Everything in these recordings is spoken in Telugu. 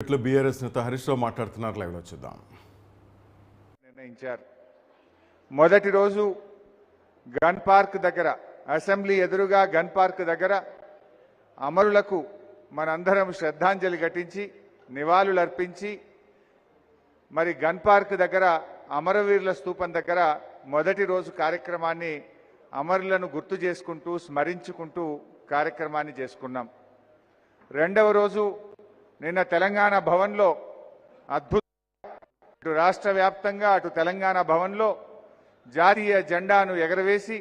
బీఆర్ఎస్ నేత హరీష్ రావు మాట్లాడుతున్నారు. లైవ్ లో చూద్దాం. నిర్ణయించారు. మొదటి రోజు గన్ పార్క్ దగ్గర, అసెంబ్లీ ఎదురుగా గన్ పార్క్ దగ్గర అమరులకు మనందరం శ్రద్ధాంజలి ఘటించి నివాళులు అర్పించి మరి గన్ పార్క్ దగ్గర అమరవీరుల స్తూపం దగ్గర మొదటి రోజు కార్యక్రమాన్ని అమరులను గుర్తు చేసుకుంటూ స్మరించుకుంటూ కార్యక్రమాన్ని చేసుకున్నాం. రెండవ రోజు నిన్న తెలంగాణ భవన్లో ఇటు రాష్ట్ర వ్యాప్తంగా అటు తెలంగాణ భవన్లో జాతీయ జెండాను ఎగరవేసి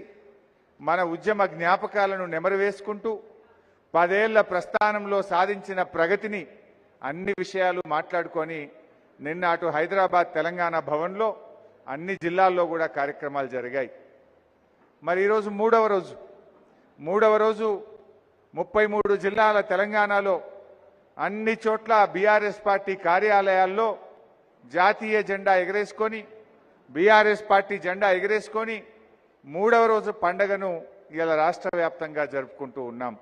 మన ఉద్యమ జ్ఞాపకాలను నెమరువేసుకుంటూ 10 ఏళ్ల ప్రస్థానంలో సాధించిన ప్రగతిని అన్ని విషయాలు మాట్లాడుకొని నిన్న అటు హైదరాబాద్ తెలంగాణ భవన్లో అన్ని జిల్లాల్లో కూడా కార్యక్రమాలు జరిగాయి. మరి ఈరోజు మూడవ రోజు 33 జిల్లాల తెలంగాణలో అన్ని చోట్ల బీఆర్ఎస్ పార్టీ కార్యాలయాల్లో జాతీయ జెండా ఎగరేసుకొని బీఆర్ఎస్ పార్టీ జెండా ఎగరేసుకొని మూడవ రోజు పండగను ఇలా రాష్ట్ర వ్యాప్తంగా జరుపుకుంటూ ఉన్నాం.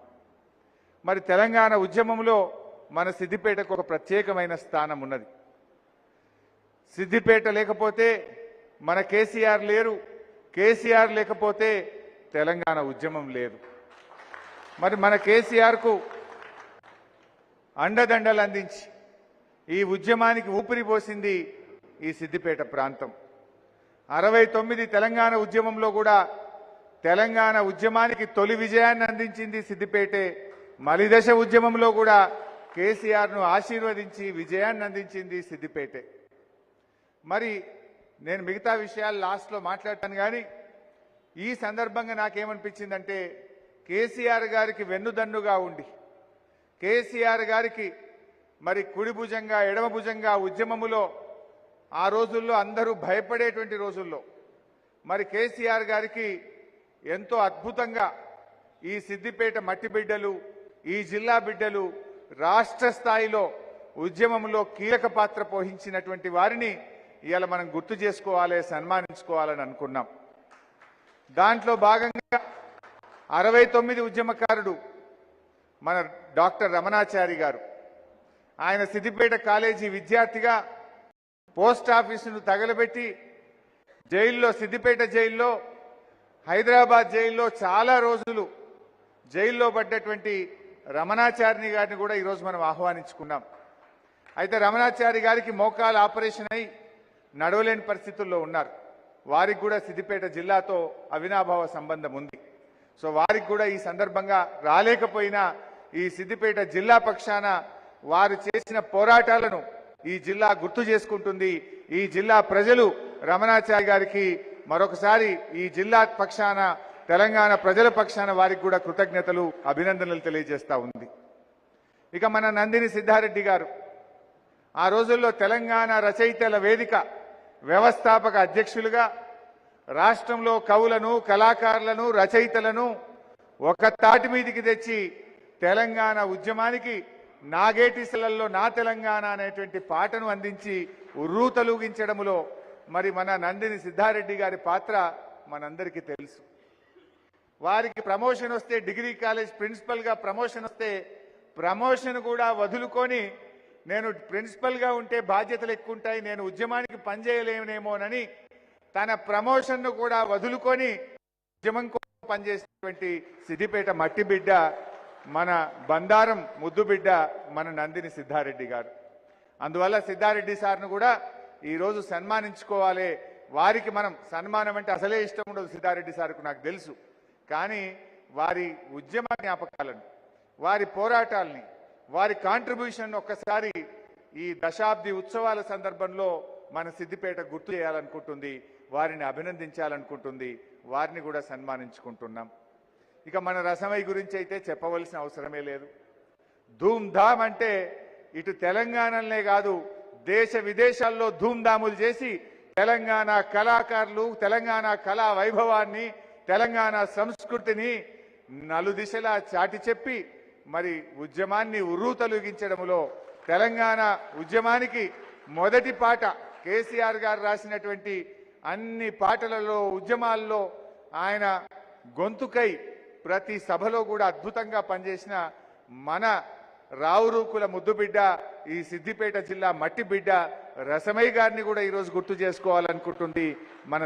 మరి తెలంగాణ ఉద్యమంలో మన సిద్దిపేటకు ఒక ప్రత్యేకమైన స్థానం ఉన్నది. సిద్దిపేట లేకపోతే మన కేసీఆర్ లేరు, కేసీఆర్ లేకపోతే తెలంగాణ ఉద్యమం లేదు. మరి మన కేసీఆర్కు అండదండలు అందించి ఈ ఉద్యమానికి ఊపిరి పోసింది ఈ సిద్దిపేట ప్రాంతం. 69 తెలంగాణ ఉద్యమంలో కూడా తెలంగాణ ఉద్యమానికి తొలి విజయాన్ని అందించింది సిద్దిపేటే. మలిదశ ఉద్యమంలో కూడా కేసీఆర్ను ఆశీర్వదించి విజయాన్ని అందించింది సిద్దిపేటే. మరి నేను మిగతా విషయాలు లాస్ట్లో మాట్లాడతాను, కానీ ఈ సందర్భంగా నాకేమనిపించిందంటే కేసీఆర్ గారికి వెన్నుదన్నుగా ఉండి కేసీఆర్ గారికి మరి కుడి భుజంగా ఎడమ భుజంగా ఉద్యమములో ఆ రోజుల్లో అందరూ భయపడేటువంటి రోజుల్లో మరి కేసీఆర్ గారికి ఎంతో అద్భుతంగా ఈ సిద్దిపేట మట్టి బిడ్డలు, ఈ జిల్లా బిడ్డలు రాష్ట్ర స్థాయిలో ఉద్యమంలో కీలక పాత్ర పోషించినటువంటి వారిని ఇవాళ మనం గుర్తు చేసుకోవాలి, సన్మానించుకోవాలని అనుకున్నాం. దాంట్లో భాగంగా 69 ఉద్యమకారుడు మన డాక్టర్ రమణాచారి గారు, ఆయన సిద్దిపేట కాలేజీ విద్యార్థిగా పోస్ట్ ఆఫీసును తగలబెట్టి జైల్లో, సిద్దిపేట జైల్లో, హైదరాబాద్ జైల్లో చాలా రోజులు జైల్లో పడ్డటువంటి రమణాచారిని గారిని కూడా ఈరోజు మనం ఆహ్వానించుకున్నాం. అయితే రమణాచారి గారికి మోకాలు ఆపరేషన్ అయి నడవలేని పరిస్థితుల్లో ఉన్నారు. వారికి కూడా సిద్దిపేట జిల్లాతో అవినాభావ సంబంధం ఉంది. సో వారికి కూడా ఈ సందర్భంగా రాలేకపోయినా ఈ సిద్దిపేట జిల్లా పక్షాన వారు చేసిన పోరాటాలను ఈ జిల్లా గుర్తు చేసుకుంటుంది. ఈ జిల్లా ప్రజలు రమణాచారి గారికి మరొకసారి ఈ జిల్లా పక్షాన, తెలంగాణ ప్రజల పక్షాన వారికి కూడా కృతజ్ఞతలు, అభినందనలు తెలియజేస్తా ఉంది. ఇక మన నందిని సిద్ధారెడ్డి గారు ఆ రోజుల్లో తెలంగాణ రచయితల వేదిక వ్యవస్థాపక అధ్యక్షులుగా రాష్ట్రంలో కవులను, కళాకారులను, రచయితలను ఒక తాటి మీదికి తెచ్చి తెలంగాణ ఉద్యమానికి నాగేటిసలలో నా తెలంగాణ అనేటువంటి పాటను అందించి ఉర్రూతలూగించడంలో మరి మన నందిని సిద్ధారెడ్డి గారి పాత్ర మనందరికీ తెలుసు. వారికి ప్రమోషన్ వస్తే, డిగ్రీ కాలేజ్ ప్రిన్సిపల్గా ప్రమోషన్ వస్తే ప్రమోషన్ కూడా వదులుకొని నేను ప్రిన్సిపల్గా ఉంటే బాధ్యతలు ఎక్కువ ఉంటాయి, నేను ఉద్యమానికి పనిచేయలేనేమోనని తన ప్రమోషన్ను కూడా వదులుకొని ఉద్యమం కోసం పనిచేసినటువంటి సిద్దిపేట మట్టి బిడ్డ, మన బందారం ముద్దు బిడ్డ మన నందిని సిద్ధారెడ్డి గారు. అందువల్ల సిద్ధారెడ్డి సార్ను కూడా ఈరోజు సన్మానించుకోవాలి. వారికి మనం సన్మానం అంటే అసలే ఇష్టం ఉండదు సిద్ధారెడ్డి సార్కు, నాకు తెలుసు. కానీ వారి ఉద్యమ జ్ఞాపకాలను, వారి పోరాటాలని, వారి కాంట్రిబ్యూషన్ ఒక్కసారి ఈ దశాబ్ది ఉత్సవాల సందర్భంలో మన సిద్దిపేట గుర్తు చేయాలనుకుంటుంది, వారిని అభినందించాలనుకుంటుంది, వారిని కూడా సన్మానించుకుంటున్నాం. ఇక మన రసమై గురించి అయితే చెప్పవలసిన అవసరమే లేదు. ధూమ్ధామ్ అంటే ఇటు తెలంగాణలనే కాదు దేశ విదేశాల్లో ధూమ్ధాములు చేసి తెలంగాణ కళాకారులు, తెలంగాణ కళా వైభవాన్ని, తెలంగాణ సంస్కృతిని నలుదిశలా చాటి చెప్పి మరి ఉద్యమాన్ని ఉర్రూతలూగించడంలో తెలంగాణ ఉద్యమానికి మొదటి పాట కేసీఆర్ గారు రాసినటువంటి అన్ని పాటలలో, ఉద్యమాల్లో ఆయన గొంతుకై ప్రతి సభలో కూడా అద్భుతంగా పనిచేసిన మన రావురూకుల ముద్దుబిడ్డ ఈ సిద్దిపేట జిల్లా మట్టి బిడ్డ రసమయ్య గారిని కూడా ఈరోజు గుర్తు చేసుకోవాలనుకుంటుంది మన